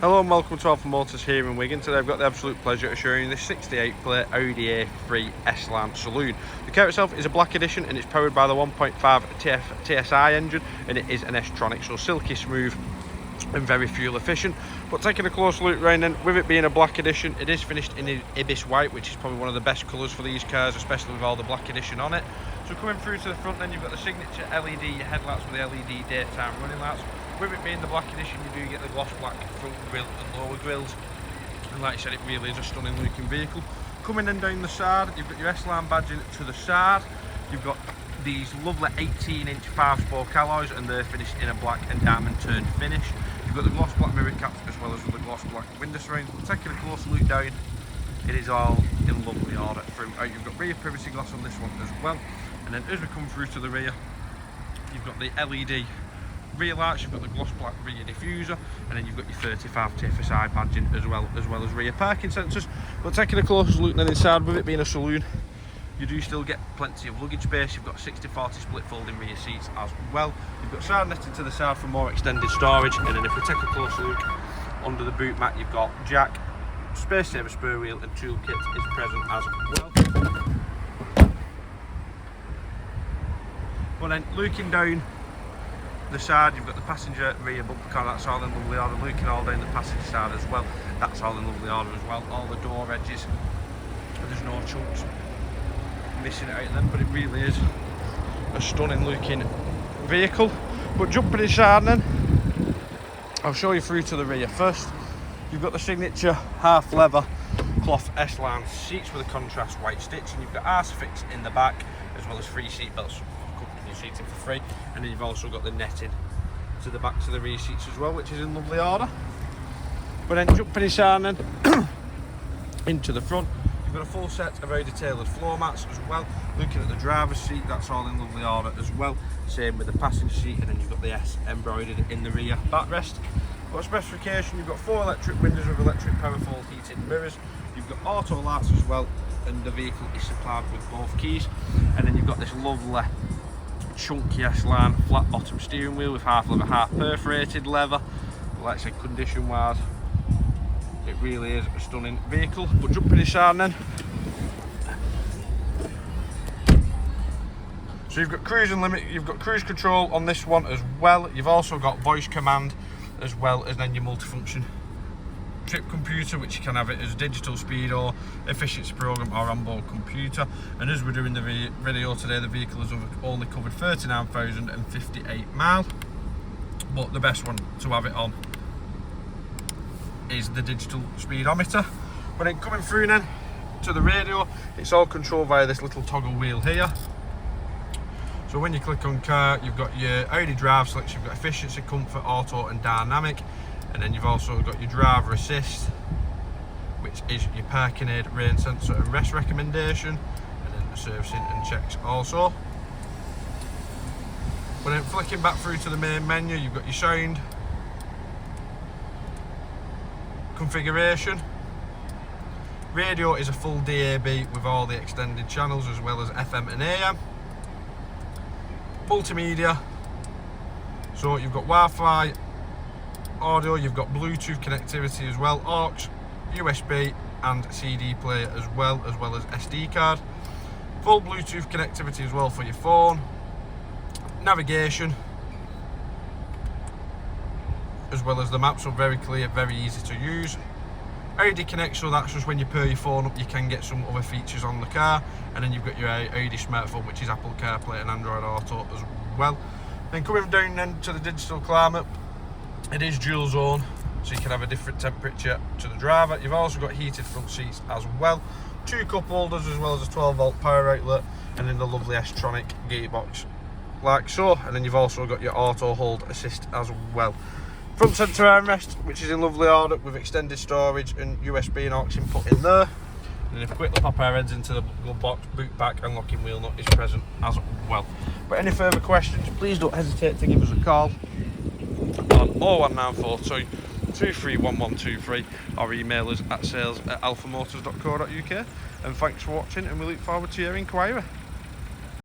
Hello and welcome to Alpha Motors here in Wigan. Today I've got the absolute pleasure of showing you this 68 plate Audi A3 S-Line Saloon. The car itself is a black edition and it's powered by the 1.5 TFSI engine, and it is an S-TRONIC, so silky smooth and very fuel efficient. But taking a close look round then, with it being a black edition, it is finished in Ibis white, which is probably one of the best colours for these cars, especially with all the black edition on it. So coming through to the front then, you've got the signature LED headlights with the LED daytime running lights. With it being the black edition, you do get the gloss black front grille and lower grills, and like I said, it really is a stunning looking vehicle. Coming in down the side, you've got your S-Line badging to the side. You've got these lovely 18-inch 5-spoke alloys, and they're finished in a black and diamond turned finish. You've got the gloss black mirror caps as well as the gloss black window surrounds. Taking a close look down, it is all in lovely order throughout. You've got rear privacy glass on this one as well, and then as we come through to the rear, you've got the LED rear lights, you've got the gloss black rear diffuser, and then you've got your 35 TFSI badging as well as rear parking sensors. But taking a closer look then inside, with it being a saloon, you do still get plenty of luggage space. You've got 60-40 split folding rear seats as well. You've got side netting to the side for more extended storage, and then if we take a closer look under the boot mat, you've got jack, space saver spare wheel, and toolkit is present as well. But then looking down the side, you've got the passenger rear bumper car, that's all in lovely order. Looking all down the passenger side as well, that's all in lovely order as well. All the door edges, there's no chunks missing out of them, but it really is a stunning looking vehicle. But jumping inside then, I'll show you through to the rear. First, you've got the signature half leather cloth S-Line seats with a contrast white stitch, and you've got ISOFIX in the back as well as 3 seat belts. Seating for free, and then you've also got the netting to the backs of the rear seats as well, which is in lovely order. But then jumping inside then into the front, you've got a full set of Audi tailored floor mats as well. Looking at the driver's seat, that's all in lovely order as well. Same with the passenger seat, and then you've got the S embroidered in the rear backrest. Got specification, you've got 4 electric windows with electric power fold heated mirrors. You've got auto lights as well, and the vehicle is supplied with both keys. And then you've got this lovely chunky S-Line flat bottom steering wheel with half leather, half perforated leather. Like I said, condition wise, it really is a stunning vehicle. But jumping inside then, so you've got cruising limit, you've got cruise control on this one as well. You've also got voice command as well as then your multifunction trip computer, which you can have it as digital speed or efficiency program or onboard computer. And as we're doing the video today, the vehicle has only covered 39,058 miles, but the best one to have it on is the digital speedometer. But then coming through then to the radio, it's all controlled via this little toggle wheel here. So when you click on car, you've got your Audi drive selection, you've got efficiency, comfort, auto and dynamic. And then you've also got your driver assist, which is your parking aid, rain sensor and rest recommendation, and then the servicing and checks also. But then flicking back through to the main menu, you've got your sound configuration. Radio is a full DAB with all the extended channels as well as FM and AM. Multimedia, so you've got Wi-Fi, audio, you've got Bluetooth connectivity as well, aux, USB and CD player as well as SD card. Full Bluetooth connectivity as well for your phone. Navigation as well as the maps, so very clear, very easy to use. Audi Connect, so that's just when you pair your phone up, you can get some other features on the car. And then you've got your Audi smartphone, which is Apple CarPlay and AndroidAuto as well. Then coming down then to the digital climate, it is dual zone, so you can have a different temperature to the driver. You've also got heated front seats as well, 2 cup holders as well as a 12-volt power outlet, and then the lovely S-TRONIC gearbox like so. And then you've also got your auto hold assist as well. Front centre armrest, which is in lovely order with extended storage and USB and aux input in there. And then if we quickly pop our heads into the glove box, boot back and locking wheel nut is present as well. But any further questions, please don't hesitate to give us a call on 01942 231123 or email us at sales@alphamotors.co.uk. And thanks for watching, and we look forward to your inquiry.